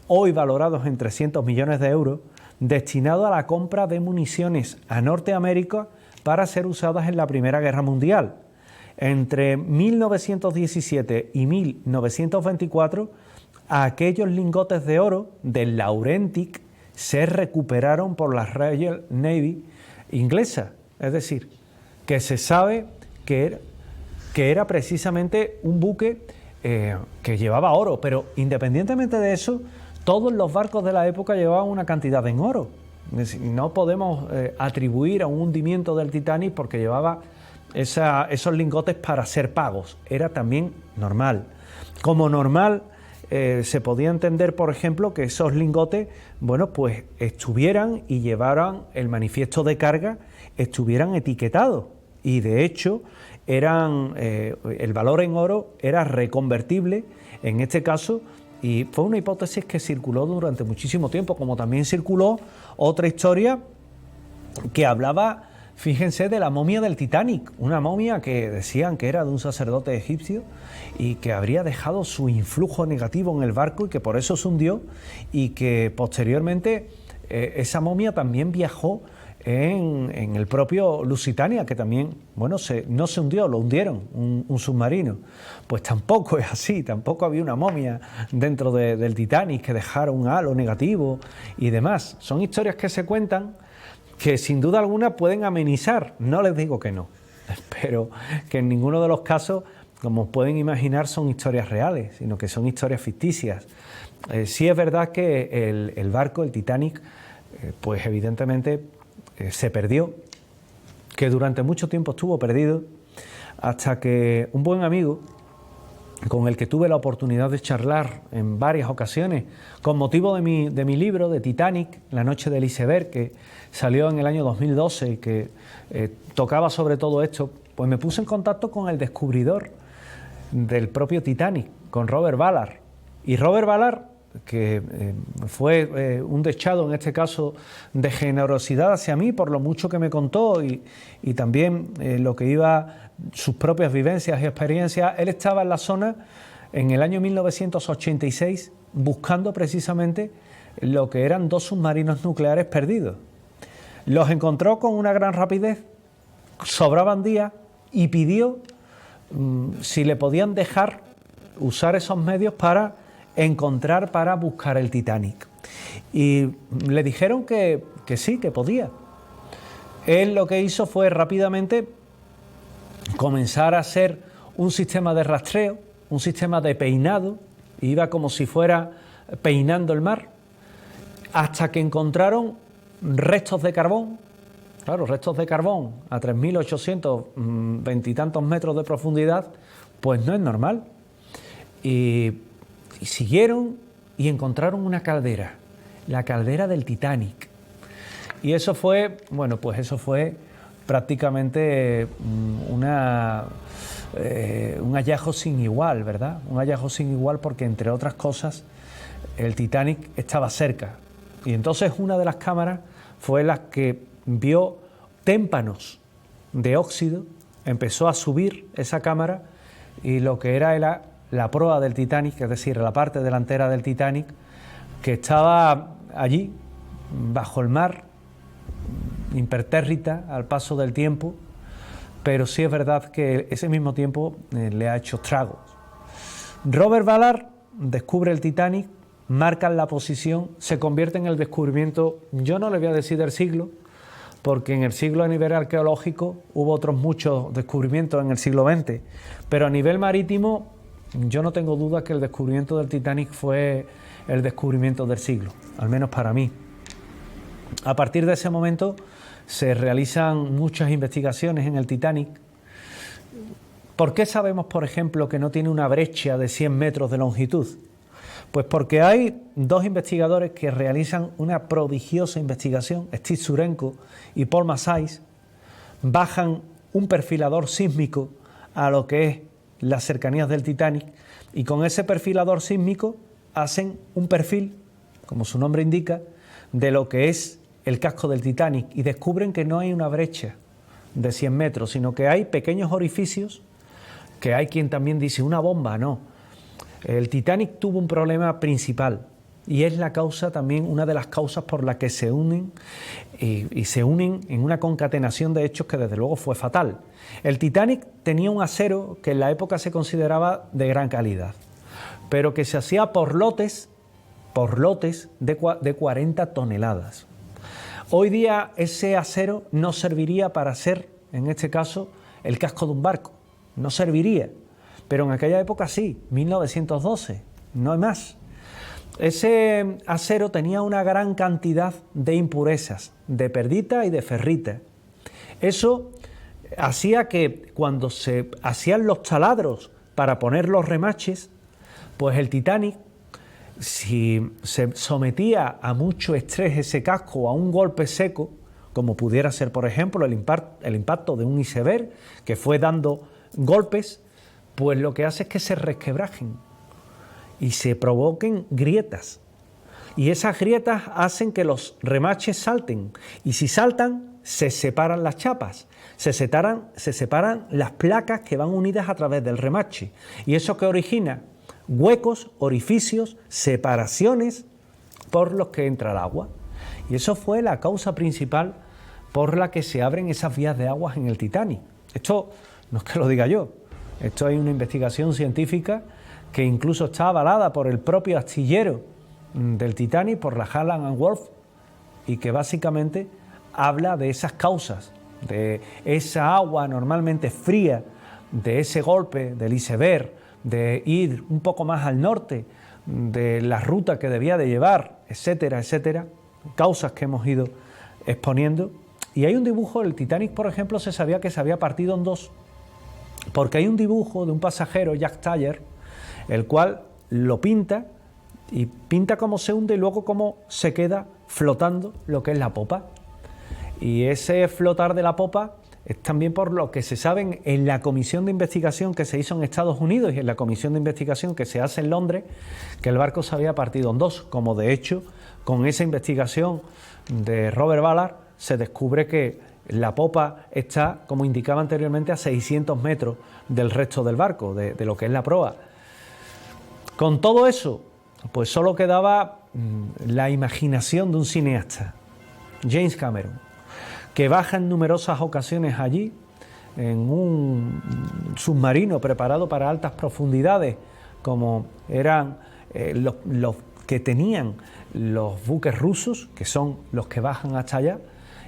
hoy valorados en 300 millones de euros, destinado a la compra de municiones a Norteamérica para ser usadas en la Primera Guerra Mundial. Entre 1917 y 1924, aquellos lingotes de oro del Laurentic se recuperaron por la Royal Navy inglesa. Es decir, que se sabe que era precisamente un buque que llevaba oro, pero independientemente de eso, todos los barcos de la época llevaban una cantidad en oro. No podemos atribuir a un hundimiento del Titanic porque llevaba esos lingotes para ser pagos. Era también normal. Como normal, se podía entender, por ejemplo, que esos lingotes, bueno, pues estuvieran y llevaran el manifiesto de carga, estuvieran etiquetados. Y de hecho, el valor en oro era reconvertible en este caso, y fue una hipótesis que circuló durante muchísimo tiempo, como también circuló otra historia que hablaba, fíjense, de la momia del Titanic, una momia que decían que era de un sacerdote egipcio y que habría dejado su influjo negativo en el barco y que por eso se hundió, y que posteriormente esa momia también viajó en el propio Lusitania, que también, bueno, no se hundió, lo hundieron, un submarino. Pues tampoco es así, tampoco había una momia dentro del Titanic que dejara un halo negativo y demás. Son historias que se cuentan que sin duda alguna pueden amenizar, no les digo que no, pero que en ninguno de los casos, como pueden imaginar, son historias reales, sino que son historias ficticias. Sí es verdad que el barco, el Titanic, pues evidentemente se perdió, que durante mucho tiempo estuvo perdido, hasta que un buen amigo, con el que tuve la oportunidad de charlar en varias ocasiones, con motivo de mi libro de Titanic, La noche del iceberg, que salió en el año 2012 y que tocaba sobre todo esto, pues me puse en contacto con el descubridor del propio Titanic, con Robert Ballard. Y Robert Ballard, que fue un dechado en este caso de generosidad hacia mí por lo mucho que me contó y también lo que iba, sus propias vivencias y experiencias. Él estaba en la zona en el año 1986 buscando precisamente lo que eran 2 submarinos nucleares perdidos. Los encontró con una gran rapidez, sobraban días, y pidió si le podían dejar usar esos medios para buscar el Titanic. Y le dijeron que sí, que podía. Él lo que hizo fue rápidamente comenzar a hacer un sistema de rastreo, un sistema de peinado, iba como si fuera peinando el mar, hasta que encontraron restos de carbón. Claro, restos de carbón a 3.820 y tantos metros de profundidad, pues no es normal. Y siguieron y encontraron una caldera, la caldera del Titanic. Y eso fue, bueno, pues eso fue prácticamente un hallazgo sin igual, ¿verdad? Un hallazgo sin igual porque, entre otras cosas, el Titanic estaba cerca. Y entonces una de las cámaras fue la que vio témpanos de óxido, empezó a subir esa cámara y lo que era la proa del Titanic, es decir, la parte delantera del Titanic, que estaba allí, bajo el mar, impertérrita al paso del tiempo, pero sí es verdad que ese mismo tiempo le ha hecho estragos. Robert Ballard descubre el Titanic, marcan la posición, se convierte en el descubrimiento, yo no le voy a decir del siglo, porque en el siglo a nivel arqueológico hubo otros muchos descubrimientos en el siglo XX, pero a nivel marítimo yo no tengo duda que el descubrimiento del Titanic fue el descubrimiento del siglo, al menos para mí. A partir de ese momento se realizan muchas investigaciones en el Titanic. ¿Por qué sabemos, por ejemplo, que no tiene una brecha de 100 metros de longitud? Pues porque hay 2 investigadores que realizan una prodigiosa investigación, Steve Surenko y Paul Massais, bajan un perfilador sísmico a lo que es las cercanías del Titanic y con ese perfilador sísmico hacen un perfil, como su nombre indica, de lo que es el casco del Titanic y descubren que no hay una brecha de 100 metros, sino que hay pequeños orificios, que hay quien también dice una bomba, no. El Titanic tuvo un problema principal y es la causa también, una de las causas por las que se unen y se unen en una concatenación de hechos que desde luego fue fatal. El Titanic tenía un acero que en la época se consideraba de gran calidad, pero que se hacía por lotes de 40 toneladas. Hoy día ese acero no serviría para hacer, en este caso, el casco de un barco, no serviría. pero en aquella época sí, 1912, no hay más. Ese acero tenía una gran cantidad de impurezas, de perdita y de ferrita. Eso hacía que cuando se hacían los taladros para poner los remaches, pues el Titanic, si se sometía a mucho estrés ese casco, a un golpe seco, como pudiera ser, por ejemplo, el impacto de un iceberg que fue dando golpes, pues lo que hace es que se resquebrajen y se provoquen grietas. Y esas grietas hacen que los remaches salten. Y si saltan, se separan las chapas, se separan las placas que van unidas a través del remache. ¿Y eso qué origina? Huecos, orificios, separaciones por los que entra el agua. Y eso fue la causa principal por la que se abren esas vías de aguas en el Titanic. Esto no es que lo diga yo, esto hay una investigación científica que incluso está avalada por el propio astillero del Titanic, por la Harland & Wolff, y que básicamente habla de esas causas, de esa agua normalmente fría, de ese golpe del iceberg, de ir un poco más al norte, de la ruta que debía de llevar, etcétera, etcétera, causas que hemos ido exponiendo. Y hay un dibujo, el Titanic, por ejemplo, se sabía que se había partido en dos, porque hay un dibujo de un pasajero, Jack Taylor, el cual lo pinta, y pinta cómo se hunde y luego cómo se queda flotando lo que es la popa. Y ese flotar de la popa es también por lo que se sabe en la comisión de investigación que se hizo en Estados Unidos y en la comisión de investigación que se hace en Londres, que el barco se había partido en dos, como de hecho con esa investigación de Robert Ballard se descubre que la popa está, como indicaba anteriormente, a 600 metros del resto del barco, de lo que es la proa. Con todo eso, pues solo quedaba la imaginación de un cineasta, James Cameron, que baja en numerosas ocasiones allí, en un submarino preparado para altas profundidades, como eran los que tenían los buques rusos, que son los que bajan hasta allá,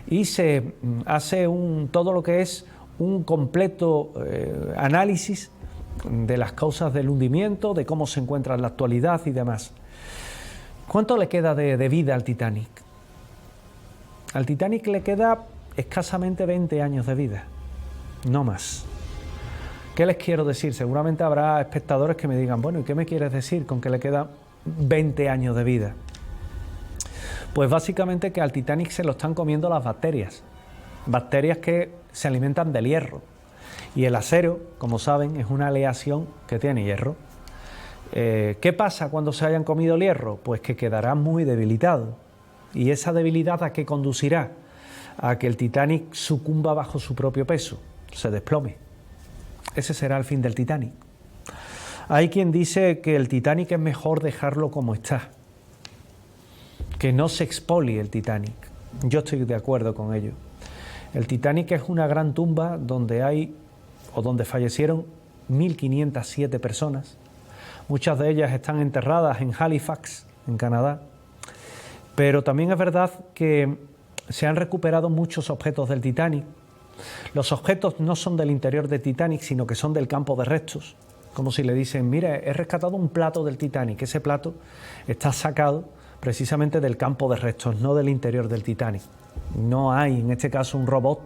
y se hace todo lo que es un completo análisis de las causas del hundimiento, de cómo se encuentra en la actualidad y demás. ¿Cuánto le queda de vida al Titanic? Al Titanic le queda escasamente 20 años de vida, no más. ¿Qué les quiero decir? Seguramente habrá espectadores que me digan, bueno, ¿y qué me quieres decir con que le queda 20 años de vida? Pues básicamente que al Titanic se lo están comiendo las bacterias que se alimentan del hierro. Y el acero, como saben, es una aleación que tiene hierro. ¿Qué pasa cuando se hayan comido el hierro? Pues que quedará muy debilitado. ¿Y esa debilidad a qué conducirá? A que el Titanic sucumba bajo su propio peso, se desplome. Ese será el fin del Titanic. Hay quien dice que el Titanic es mejor dejarlo como está, que no se expolie el Titanic. Yo estoy de acuerdo con ello. El Titanic es una gran tumba donde fallecieron 1.507 personas. Muchas de ellas están enterradas en Halifax, en Canadá. Pero también es verdad que se han recuperado muchos objetos del Titanic. Los objetos no son del interior del Titanic, sino que son del campo de restos. Como si le dicen, mira, he rescatado un plato del Titanic. Ese plato está sacado precisamente del campo de restos, no del interior del Titanic. No hay, en este caso, un robot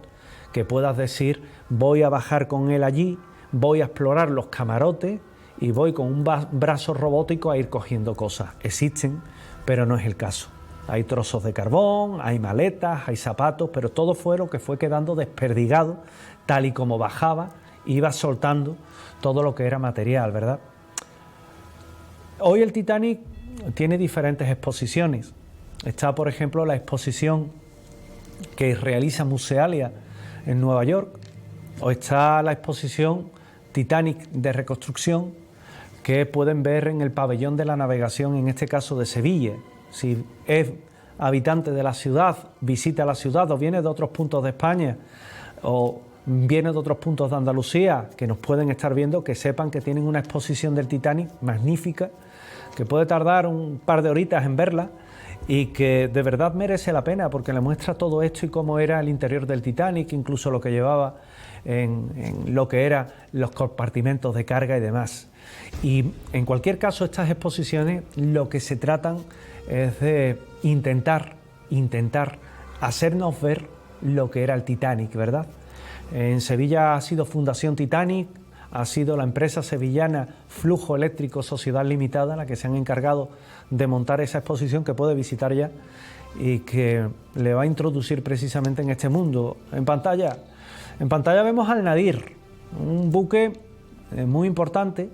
que puedas decir, voy a bajar con él allí, voy a explorar los camarotes y voy con un brazo robótico a ir cogiendo cosas. Existen, pero no es el caso. Hay trozos de carbón, hay maletas, hay zapatos, pero todo fue lo que fue quedando desperdigado, tal y como bajaba, iba soltando todo lo que era material, ¿verdad? Hoy el Titanic tiene diferentes exposiciones. Está, por ejemplo, la exposición que realiza Musealia en Nueva York, o está la exposición Titanic de reconstrucción que pueden ver en el pabellón de la navegación, en este caso de Sevilla. Si es habitante de la ciudad, visita la ciudad o viene de otros puntos de España o viene de otros puntos de Andalucía que nos pueden estar viendo, que sepan que tienen una exposición del Titanic magnífica, que puede tardar un par de horitas en verla y que de verdad merece la pena porque le muestra todo esto y cómo era el interior del Titanic, incluso lo que llevaba en lo que eran los compartimentos de carga y demás. Y en cualquier caso, estas exposiciones lo que se tratan es de intentar hacernos ver lo que era el Titanic, ¿verdad? En Sevilla ha sido Fundación Titanic, ha sido la empresa sevillana Flujo Eléctrico Sociedad Limitada la que se han encargado de montar esa exposición que puede visitar ya y que le va a introducir precisamente en este mundo. En pantalla vemos al Nadir, un buque muy importante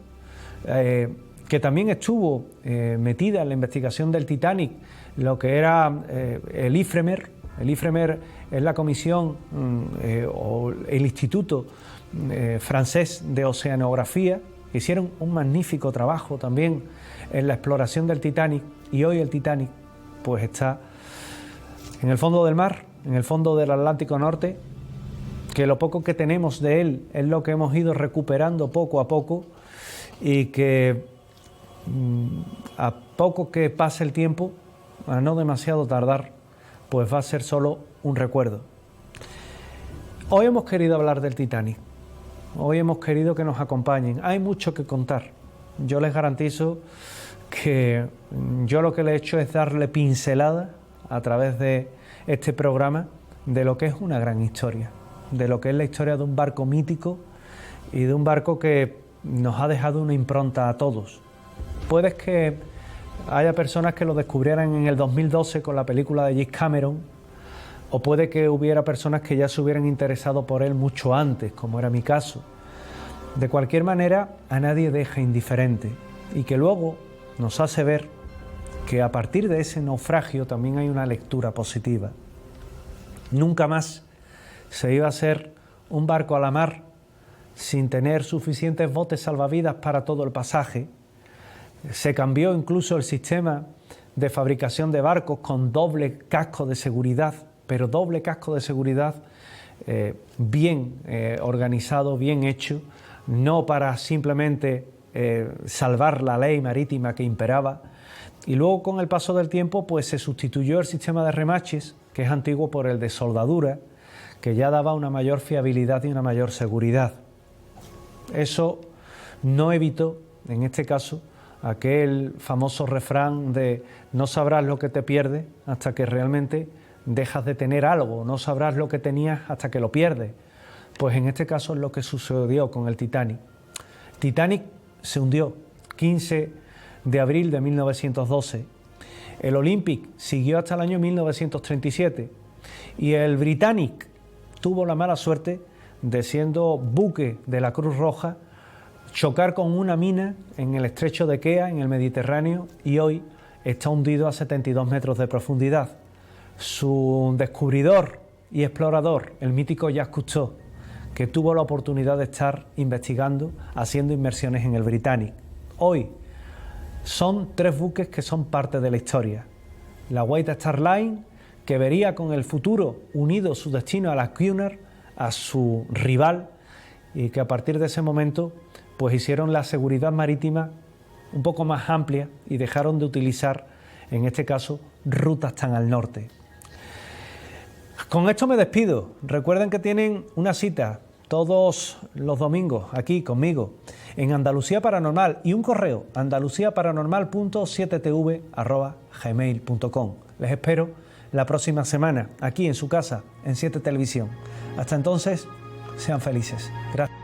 que también estuvo metida en la investigación del Titanic, lo que era el IFREMER. El IFREMER es la comisión o el instituto francés de oceanografía, que hicieron un magnífico trabajo también en la exploración del Titanic, y hoy el Titanic pues está en el fondo del mar, en el fondo del Atlántico Norte, que lo poco que tenemos de él es lo que hemos ido recuperando poco a poco y que a poco que pase el tiempo, a no demasiado tardar, pues va a ser solo un recuerdo. Hoy hemos querido hablar del Titanic, hoy hemos querido que nos acompañen, hay mucho que contar. Yo les garantizo que yo lo que le he hecho es darle pincelada a través de este programa de lo que es una gran historia, de lo que es la historia de un barco mítico y de un barco que nos ha dejado una impronta a todos. Puede que haya personas que lo descubrieran en el 2012 con la película de James Cameron, o puede que hubiera personas que ya se hubieran interesado por él mucho antes, como era mi caso. De cualquier manera, a nadie deja indiferente y que luego nos hace ver que a partir de ese naufragio también hay una lectura positiva. Nunca más se iba a hacer un barco a la mar sin tener suficientes botes salvavidas para todo el pasaje. Se cambió incluso el sistema de fabricación de barcos con doble casco de seguridad, pero doble casco de seguridad bien organizado, bien hecho, no para simplemente salvar la ley marítima que imperaba. Y luego, con el paso del tiempo, pues se sustituyó el sistema de remaches, que es antiguo, por el de soldadura, que ya daba una mayor fiabilidad y una mayor seguridad. Eso no evitó, en este caso, aquel famoso refrán de no sabrás lo que te pierdes hasta que realmente dejas de tener algo, no sabrás lo que tenías hasta que lo pierdes. Pues en este caso es lo que sucedió con el Titanic. Titanic se hundió 15 de abril de 1912. El Olympic siguió hasta el año 1937 y el Britannic tuvo la mala suerte de, siendo buque de la Cruz Roja, chocar con una mina en el estrecho de Kea, en el Mediterráneo, y hoy está hundido a 72 metros de profundidad. Su descubridor y explorador, el mítico Jacques Cousteau, que tuvo la oportunidad de estar investigando, haciendo inmersiones en el Britannic. Hoy son 3 buques que son parte de la historia. La White Star Line, que vería con el futuro unido su destino a la Cunard, a su rival, y que a partir de ese momento pues hicieron la seguridad marítima un poco más amplia y dejaron de utilizar, en este caso, rutas tan al norte. Con esto me despido. Recuerden que tienen una cita todos los domingos aquí conmigo en Andalucía Paranormal y un correo andaluciaparanormal.7tv@gmail.com. Les espero la próxima semana aquí en su casa, en 7 Televisión. Hasta entonces, sean felices. Gracias.